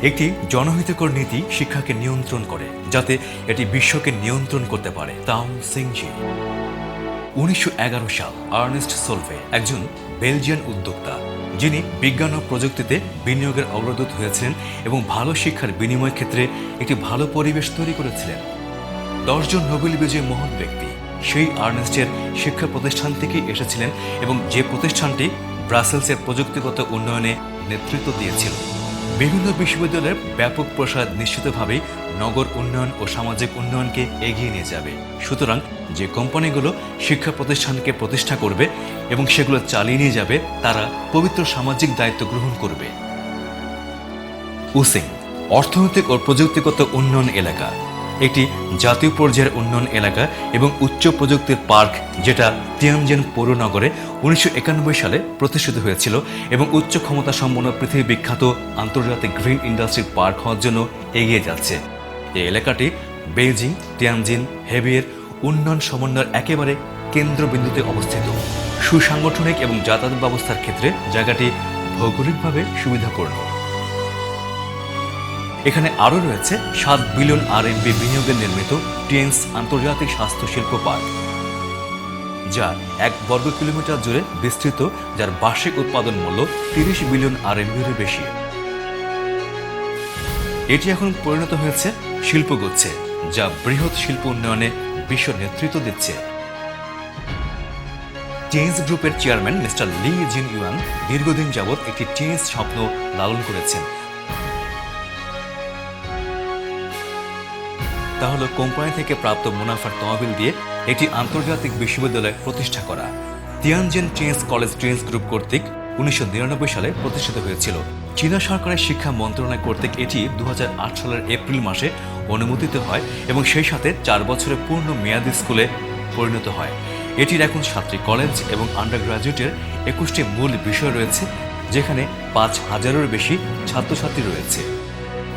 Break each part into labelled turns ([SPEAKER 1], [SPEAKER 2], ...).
[SPEAKER 1] একটি জনহিতকর নীতি শিক্ষাকে নিয়ন্ত্রণ করে, যাতে এটি বিশ্বকে নিয়ন্ত্রণ করতে পারে। তাও সিংজি। 1911 সাল আর্নেস্ট সোলভে একজন বেলজিয়ান উদ্যোক্তা, যিনি বিজ্ঞান ও প্রযুক্তিতে বিনিয়োগের অগ্রদূত হয়েছিলেন এবং ভালো শিক্ষার বিনিময় ক্ষেত্রে একটি ভালো পরিবেশ তৈরি করেছিলেন। 10 জন নোবেল বিজয়ী মহৎ ব্যক্তি সেই আর্নেস্টের শিক্ষা প্রতিষ্ঠান থেকেই এসেছিলেন এবং যে প্রতিষ্ঠানটি ব্রাসেলসের প্রযুক্তিগত উন্নয়নে নেতৃত্ব দিয়েছিল। বিভিন্ন বিশ্ববিদ্যালয়ের ব্যাপক প্রসার নিশ্চিতভাবেই নগর উন্নয়ন ও সামাজিক উন্নয়নকে এগিয়ে নিয়ে যাবে। সুতরাং যে কোম্পানিগুলো শিক্ষা প্রতিষ্ঠানকে প্রতিষ্ঠা করবে এবং সেগুলো চালিয়ে নিয়ে যাবে, তারা পবিত্র সামাজিক দায়িত্ব গ্রহণ করবে। উসিং অর্থনৈতিক ও প্রযুক্তিগত উন্নয়ন এলাকা, একটি জাতীয় পর্যায়ের উন্নয়ন এলাকা এবং উচ্চ প্রযুক্তির পার্ক, যেটা তিয়ানজিন পৌর নগরে 1991 সালে প্রতিষ্ঠিত হয়েছিল এবং উচ্চ ক্ষমতা সম্পন্ন পৃথিবী বিখ্যাত আন্তর্জাতিক গ্রিন ইন্ডাস্ট্রি পার্ক হওয়ার জন্য এগিয়ে যাচ্ছে। এই এলাকাটি বেইজিং তিয়ানজিন হেবিয়ের উন্নয়ন সমন্বয়ের একেবারে কেন্দ্রবিন্দুতে অবস্থিত। সুসাংগঠনিক এবং যাতায়াত ব্যবস্থার ক্ষেত্রে জায়গাটি ভৌগোলিকভাবে সুবিধাপূর্ণ। এখানে আরও রয়েছে 7 বিলিয়ন RMB বিনিয়োগে নির্মিত টিয়েন্স আন্তর্জাতিক স্বাস্থ্য শিল্প পার্ক, যা 1 বর্গ কিলোমিটার জুড়ে বিস্তৃত, যার বার্ষিক উৎপাদন মূল্য 30 বিলিয়ন RMB-র বেশি। এটি এখন পরিণত হয়েছে শিল্পগুচ্ছে, যা বৃহৎ শিল্প উন্নয়নে বিশ্ব নেতৃত্ব দিচ্ছে। টিয়েন্স গ্রুপের চেয়ারম্যান মিস্টার লি জিন ইউয়ান দীর্ঘদিন যাবৎ একটি টিয়েন্স স্বপ্ন লালন করেছেন। তা হল কোম্পানি থেকে প্রাপ্ত মুনাফার তহবিল দিয়ে একটি আন্তর্জাতিক বিশ্ববিদ্যালয় প্রতিষ্ঠা করা। তিয়ানজিন টিয়েন্স কলেজ টিয়েন্স গ্রুপ কর্তৃক 1999 সালে প্রতিষ্ঠিত হয়েছিল। চীনা সরকারের শিক্ষা মন্ত্রণালয় কর্তৃক এটি 2008 সালের এপ্রিল মাসে অনুমোদিত হয় এবং সেই সাথে 4 বছরের পূর্ণ মেয়াদী স্কুলে পরিণত হয়। এটির এখন 7টি কলেজ এবং আন্ডার গ্রাজুয়েটের 21টি মূল বিষয় রয়েছে, যেখানে 5000-এরও বেশি ছাত্রছাত্রী রয়েছে।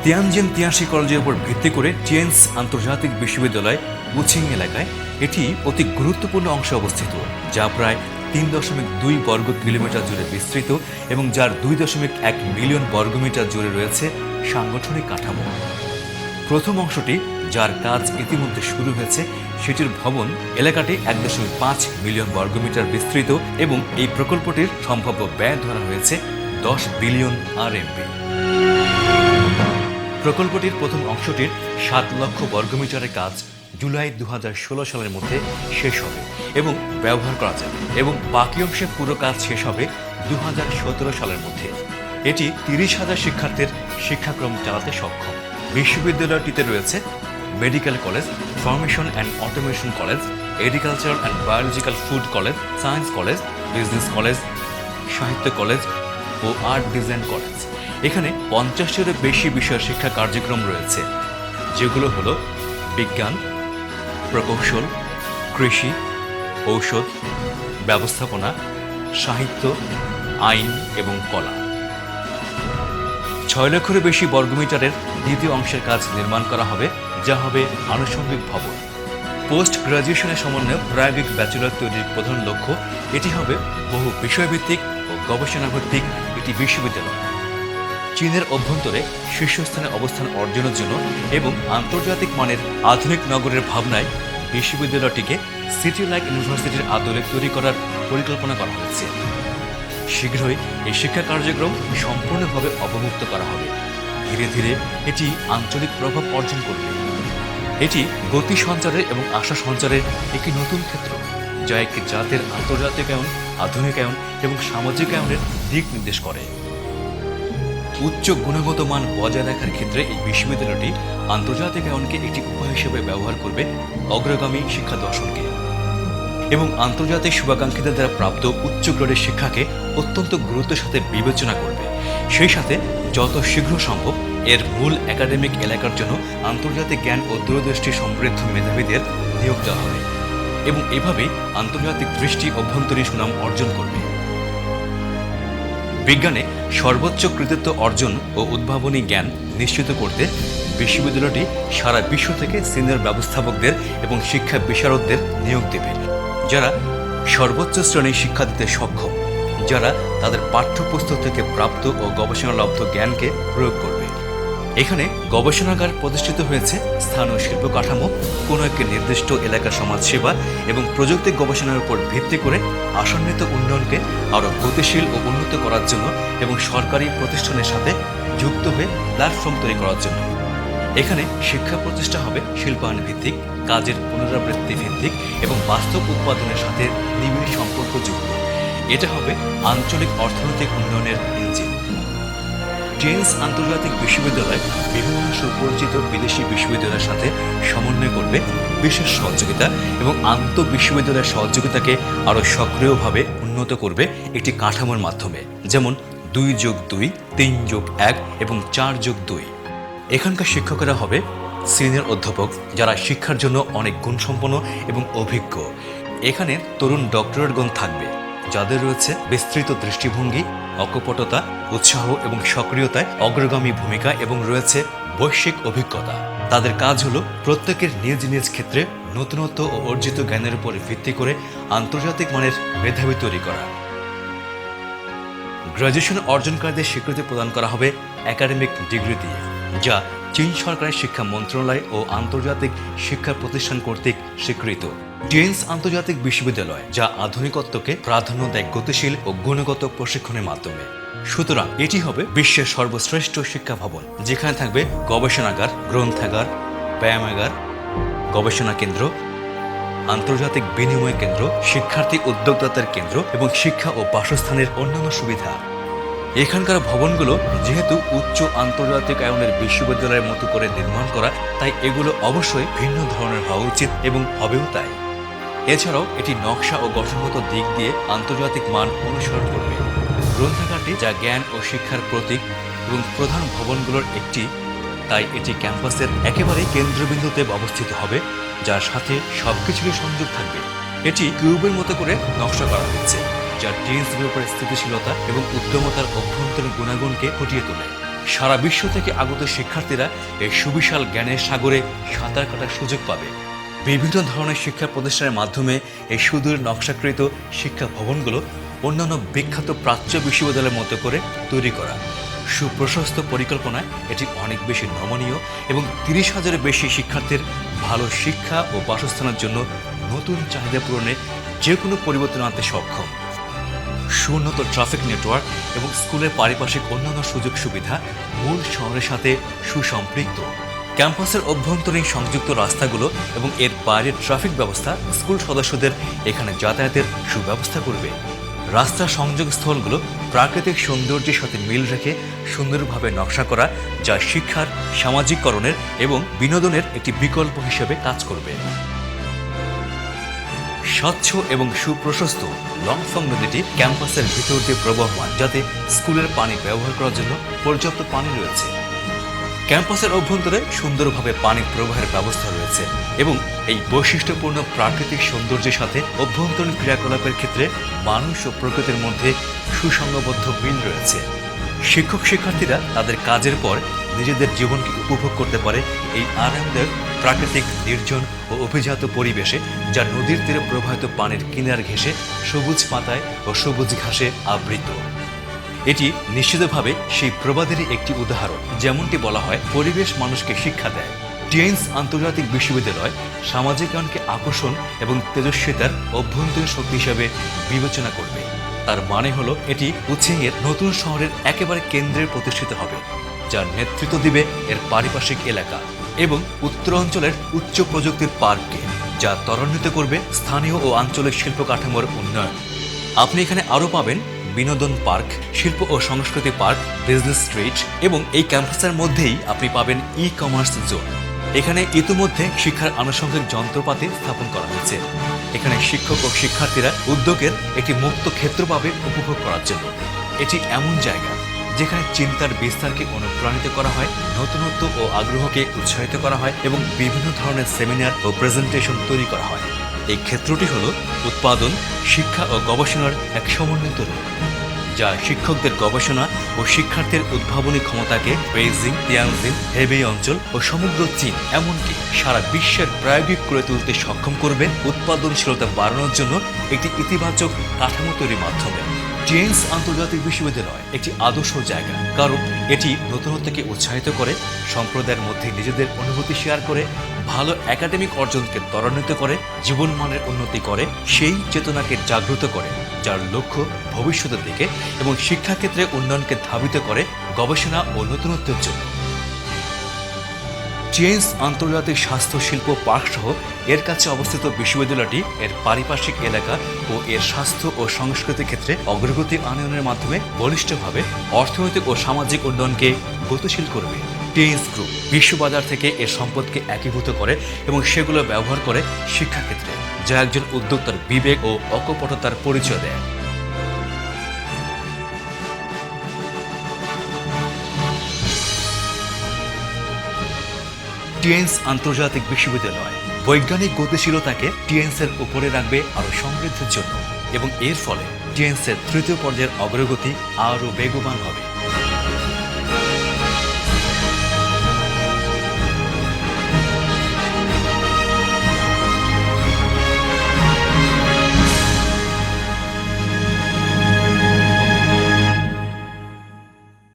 [SPEAKER 1] তিয়ানজিন তিয়ানশি কলেজের উপর ভিত্তি করে টিয়েন্স আন্তর্জাতিক বিশ্ববিদ্যালয় উচিং এলাকায় এটি অতি গুরুত্বপূর্ণ অংশে অবস্থিত, যা প্রায় 3.2 বর্গ কিলোমিটার জুড়ে বিস্তৃত এবং যার 2.1 মিলিয়ন বর্গমিটার জুড়ে রয়েছে সাংগঠনিক কাঠামো। প্রথম অংশটি, যার কাজ ইতিমধ্যে শুরু হয়েছে, সেটির ভবন এলাকাটি 1.5 মিলিয়ন বর্গমিটার বিস্তৃত এবং এই প্রকল্পটির সম্ভাব্য ব্যয় ধরা হয়েছে 10 বিলিয়ন RMB। প্রকল্পটির প্রথম অংশটির 7 লক্ষ বর্গমিটারের কাজ জুলাই 2016 সালের মধ্যে শেষ হবে এবং ব্যবহার করা যাবে, এবং বাকি অংশের পুরো কাজ শেষ হবে 2017 সালের মধ্যে। এটি 30,000 শিক্ষার্থীর শিক্ষাক্রম চালাতে সক্ষম। বিশ্ববিদ্যালয়টিতে রয়েছে medical college, formation and automation college, agricultural and biological food college, science college, business college, সাহিত্য কলেজ ও আর্ট ডিজাইন কলেজ। এখানে 50-টিরও বেশি বিষয় শিক্ষা কার্যক্রম রয়েছে, যেগুলো হলো বিজ্ঞান, প্রকৌশল, কৃষি, ঔষধ, ব্যবস্থাপনা, সাহিত্য, আইন এবং কলা। 6 লক্ষেরও বেশি বর্গমিটারের দ্বিতীয় অংশের কাজ নির্মাণ করা হবে, যা হবে আনুষঙ্গিক ভবন। পোস্ট গ্রাজুয়েশনের সমন্বয়ে প্রায়োগিক ব্যাচেলর তৈরির প্রধান লক্ষ্য এটি হবে বহু বিষয়ভিত্তিক ও গবেষণাভিত্তিক একটি বিশ্ববিদ্যালয়। চীনের অভ্যন্তরে শীর্ষস্থানে অবস্থান অর্জনের জন্য এবং আন্তর্জাতিক মানের আধুনিক নগরের ভাবনায় বিশ্ববিদ্যালয়টিকে সিটি লাইক ইউনিভার্সিটির আদলে তৈরি করার পরিকল্পনা করা হয়েছে। শীঘ্রই এই শিক্ষা কার্যক্রম সম্পূর্ণভাবে অবমুক্ত করা হবে। ধীরে ধীরে এটি আঞ্চলিক প্রভাব অর্জন করবে। এটি গতি সঞ্চারের এবং আশা সঞ্চারের একটি নতুন ক্ষেত্র, যা একটি জাতির আন্তর্জাতিকায়ন, আধুনিকায়ন এবং সামাজিকায়নের দিক নির্দেশ করে। উচ্চ গুণগত মান বজায় রাখার ক্ষেত্রে এই বিশ্ববিদ্যালয়টি আন্তর্জাতিকায়নকে একটি উপায় হিসেবে ব্যবহার করবে, অগ্রগামী শিক্ষা দর্শনকে, এবং আন্তর্জাতিক শুভাকাঙ্ক্ষীদের দ্বারা প্রাপ্ত উচ্চ গ্রেডের শিক্ষাকে অত্যন্ত গুরুত্বের সাথে বিবেচনা করবে। সেই সাথে যত শীঘ্র সম্ভব এর মূল একাডেমিক এলাকার জন্য আন্তর্জাতিক জ্ঞান ও দূরদৃষ্টি সমৃদ্ধ মেধাবীদের নিয়োগ দেওয়া হবে এবং এভাবেই আন্তর্জাতিক দৃষ্টি অভ্যন্তরীণ সুনাম অর্জন করবে। বিজ্ঞানে সর্বোচ্চ কৃতিত্ব অর্জন ও উদ্ভাবনী জ্ঞান নিশ্চিত করতে বিশ্ববিদ্যালয়টি সারা বিশ্ব থেকে সিনিয়র ব্যবস্থাপকদের এবং শিক্ষা বিশারদদের নিয়োগ দেবে, যারা সর্বোচ্চ শ্রেণীর শিক্ষা দিতে সক্ষম, যারা তাদের পাঠ্যপুস্তক থেকে প্রাপ্ত ও গবেষণালব্ধ জ্ঞানকে প্রয়োগ করবে। এখানে গবেষণাগার প্রতিষ্ঠিত হয়েছে স্থানীয় শিল্প কাঠামো, কোনো একটি নির্দিষ্ট এলাকার সমাজসেবা এবং প্রযুক্তি গবেষণার উপর ভিত্তি করে আসন্নিত উন্নয়নকে আরও গতিশীল ও উন্নত করার জন্য এবং সরকারি প্রতিষ্ঠানের সাথে যুক্ত হয়ে প্ল্যাটফর্ম তৈরি করার জন্য। এখানে শিক্ষা প্রতিষ্ঠা হবে শিল্পায়ন ভিত্তিক, কাজের পুনরাবৃত্তি ভিত্তিক এবং বাস্তব উৎপাদনের সাথে নিবিড় সম্পর্কযুক্ত। এটা হবে আঞ্চলিক অর্থনৈতিক উন্নয়নের ইঞ্জিন। টেন্স আন্তর্জাতিক বিশ্ববিদ্যালয় বিভিন্ন সুপরিচিত বিদেশি বিশ্ববিদ্যালয়ের সাথে সমন্বয় করবে বিশেষ সহযোগিতা এবং আন্তঃবিশ্ববিদ্যালয়ের সহযোগিতাকে আরও সক্রিয়ভাবে উন্নত করবে একটি কাঠামোর মাধ্যমে, যেমন 2+2, 3+1 এবং 4+2। এখানকার শিক্ষকেরা হবে সিনিয়র অধ্যাপক যারা শিক্ষার জন্য অনেক গুণসম্পন্ন এবং অভিজ্ঞ। এখানে তরুণ ডক্টরেটগণ থাকবে যাদের রয়েছে বিস্তৃত দৃষ্টিভঙ্গি, অকপটতা, উৎসাহ এবং সক্রিয়তায় অগ্রগামী ভূমিকা এবং রয়েছে বৈশ্বিক অভিজ্ঞতা। তাদের কাজ হলো প্রত্যেকের নিজ নিজ ক্ষেত্রে নতুনত্ব ও অর্জিত জ্ঞানের উপর ভিত্তি করে আন্তর্জাতিক মানের মেধাবী তৈরি করা। গ্র্যাজুয়েশন অর্জনকারীদের স্বীকৃতি প্রদান করা হবে একাডেমিক ডিগ্রি দিয়ে, যা চীন সরকারের শিক্ষা মন্ত্রণালয় ও আন্তর্জাতিক শিক্ষা প্রতিষ্ঠান কর্তৃক স্বীকৃত। টেন্স আন্তর্জাতিক বিশ্ববিদ্যালয় যা আধুনিকত্বকে প্রাধান্য দেয় গতিশীল ও গুণগত প্রশিক্ষণের মাধ্যমে। সুতরাং এটি হবে বিশ্বের সর্বশ্রেষ্ঠ শিক্ষা ভবন, যেখানে থাকবে গবেষণাগার, গ্রন্থাগার, ব্যায়ামাগার, গবেষণা কেন্দ্র, আন্তর্জাতিক বিনিময় কেন্দ্র, শিক্ষার্থী উদ্যোক্তাদের কেন্দ্র এবং শিক্ষা ও বাসস্থানের অন্যান্য সুবিধা। এখানকার ভবনগুলো যেহেতু উচ্চ আন্তর্জাতিক আয়নের বিশ্ববিদ্যালয়ের মতো করে নির্মাণ করা, তাই এগুলো অবশ্যই ভিন্ন ধরনের হওয়া উচিত এবং হবেও তাই। এছাড়াও এটি নকশা ও গঠনগত দিক দিয়ে আন্তর্জাতিক মান অনুসরণ করবে। গ্রন্থাগারটি যা জ্ঞান ও শিক্ষার প্রতীক এবং প্রধান ভবনগুলোর একটি, তাই এটি ক্যাম্পাসের একেবারে কেন্দ্রবিন্দুতে অবস্থিত হবে, যার সাথে সবকিছুরই সংযোগ থাকবে। এটি কিউবের মতো করে নকশা করা হয়েছে, যা টেন্স গ্রুপের স্থিতিশীলতা এবং উদ্যমতার অভ্যন্তরীণ গুণাগুণকে ফুটিয়ে তোলে। সারা বিশ্ব থেকে আগত শিক্ষার্থীরা এই সুবিশাল জ্ঞানের সাগরে সাঁতার কাটার সুযোগ পাবে। বিভিন্ন ধরনের শিক্ষা প্রতিষ্ঠানের মাধ্যমে এই সুদূর নকশাকৃত শিক্ষা ভবনগুলো অন্যান্য বিখ্যাত প্রাচ্য বিশ্ববিদ্যালয়ের মতো করে তৈরি করা। সুপ্রশস্ত পরিকল্পনায় এটি অনেক বেশি নমনীয় এবং 30,000-এর বেশি শিক্ষার্থীর ভালো শিক্ষা ও বাসস্থানের জন্য নতুন চাহিদা পূরণে যে কোনো পরিবর্তন আনতে সক্ষম। সুউন্নত ট্রাফিক নেটওয়ার্ক এবং স্কুলের পারিপার্শ্বিক অন্যান্য সুযোগ সুবিধা মূল শহরের সাথে সুসম্পৃক্ত। ক্যাম্পাসের অভ্যন্তরীণ সংযুক্ত রাস্তাগুলো এবং এর বাইরের ট্রাফিক ব্যবস্থা স্কুল সদস্যদের এখানে যাতায়াতের সুব্যবস্থা করবে। রাস্তার সংযোগস্থলগুলো প্রাকৃতিক সৌন্দর্যের সাথে মিল রেখে সুন্দরভাবে নকশা করা, যা শিক্ষার, সামাজিককরণের এবং বিনোদনের একটি বিকল্প হিসেবে কাজ করবে। স্বচ্ছ এবং সুপ্রশস্ত লংফং নদীটি ক্যাম্পাসের ভিতর দিয়ে প্রবহমান, যাতে স্কুলের পানি ব্যবহার করার জন্য পর্যাপ্ত পানি রয়েছে। ক্যাম্পাসের অভ্যন্তরে সুন্দরভাবে পানি প্রবাহের ব্যবস্থা রয়েছে এবং এই বৈশিষ্ট্যপূর্ণ প্রাকৃতিক সৌন্দর্যের সাথে অভ্যন্তরীণ ক্রিয়াকলাপের ক্ষেত্রে মানুষ ও প্রকৃতির মধ্যে সুসংবদ্ধ মিল রয়েছে। শিক্ষক শিক্ষার্থীরা তাদের কাজের পর নিজেদের জীবনকে উপভোগ করতে পারে এই আরামদায়ক প্রাকৃতিক নির্জন ও অভিজাত পরিবেশে, যা নদীর তীরে প্রবাহিত পানির কিনার ঘেঁষে সবুজ পাতায় ও সবুজ ঘাসে আবৃত। এটি নিশ্চিতভাবে সেই প্রবাদেরই একটি উদাহরণ, যেমনটি বলা হয়, পরিবেশ মানুষকে শিক্ষা দেয়। টেন্স আন্তর্জাতিক বিশ্ববিদ্যালয় সামাজিকায়নকে আকর্ষণ এবং তেজস্বিতার অভ্যন্তরীণ শক্তি হিসাবে বিবেচনা করবে। তার মানে হলো এটি উৎসিংয়ের নতুন শহরের একেবারে কেন্দ্রে প্রতিষ্ঠিত হবে, যার নেতৃত্ব দিবে এর পারিপার্শ্বিক এলাকা এবং উত্তরাঞ্চলের উচ্চ প্রযুক্তির পার্ককে, যা ত্বরান্বিত করবে স্থানীয় ও আঞ্চলিক শিল্প কাঠামোর উন্নয়ন। আপনি এখানে আরও পাবেন বিনোদন পার্ক, শিল্প ও সংস্কৃতি পার্ক, বিজনেস স্ট্রিট এবং এই ক্যাম্পাসের মধ্যেই আপনি পাবেন ই-কমার্স জোন। এখানে ইতিমধ্যে শিক্ষার আনুষঙ্গিক যন্ত্রপাতি স্থাপন করা হয়েছে। এখানে শিক্ষক ও শিক্ষার্থীরা উদ্যোগের একটি মুক্ত ক্ষেত্র পাবে উপভোগ করার জন্য। এটি এমন জায়গা যেখানে চিন্তার বিস্তারকে অনুপ্রাণিত করা হয়, নতুনত্ব ও আগ্রহকে উৎসাহিত করা হয় এবং বিভিন্ন ধরনের সেমিনার ও প্রেজেন্টেশন তৈরি করা হয়। এই ক্ষেত্রটি হল উৎপাদন, শিক্ষা ও গবেষণার এক সমন্বিত রূপ, যা শিক্ষকদের গবেষণা ও শিক্ষার্থীর উদ্ভাবনী ক্ষমতাকে বেইজিং, তিয়ানজিন, হেবেই অঞ্চল ও সমগ্র চীন, এমনকি সারা বিশ্বের প্রায়োগিক করে তুলতে সক্ষম করবে, উৎপাদনশীলতা বাড়ানোর জন্য একটি ইতিবাচক কাঠামো তৈরির মাধ্যমে। টিএনস আন্তর্জাতিক বিশ্ববিদ্যালয় একটি আদর্শ জায়গা, কারণ এটি নতুনত্বকে উৎসাহিত করে, সম্প্রদায়ের মধ্যে নিজেদের অনুভূতি শেয়ার করে, ভালো একাডেমিক অর্জনকে ত্বরান্বিত করে, জীবনমানের উন্নতি করে, সেই চেতনাকে জাগ্রত করে যার লক্ষ্য ভবিষ্যতের দিকে এবং শিক্ষাক্ষেত্রে উন্নয়নকে ধাবিত করে গবেষণা ও নতুনত্বের জন্য। টিএনস আন্তর্জাতিক স্বাস্থ্য শিল্প পার্ক সহ এর কাছে অবস্থিত বিশ্ববিদ্যালয়টি এর পারিপার্শ্বিক এলাকা ও এর স্বাস্থ্য ও সংস্কৃতি ক্ষেত্রে অগ্রগতি আনয়নের মাধ্যমে বলিষ্ঠভাবে অর্থনৈতিক ও সামাজিক উন্নয়নকে গতিশীল করবে। টিএনস গ্রুপ বিশ্ববাজার থেকে এর সম্পদকে একীভূত করে এবং সেগুলো ব্যবহার করে শিক্ষাক্ষেত্রে, যা একজন উদ্যোক্তার বিবেক ও অকপটতার পরিচয় দেয়। টিএনস আন্তর্জাতিক বিশ্ববিদ্যালয় বৈজ্ঞানিক গতিশীলতাকে টিএনসের উপরে রাখবে আরও সমৃদ্ধির জন্য এবং এর ফলে টিএনসের তৃতীয় পর্যায়ের অগ্রগতি আরও বেগবান হবে।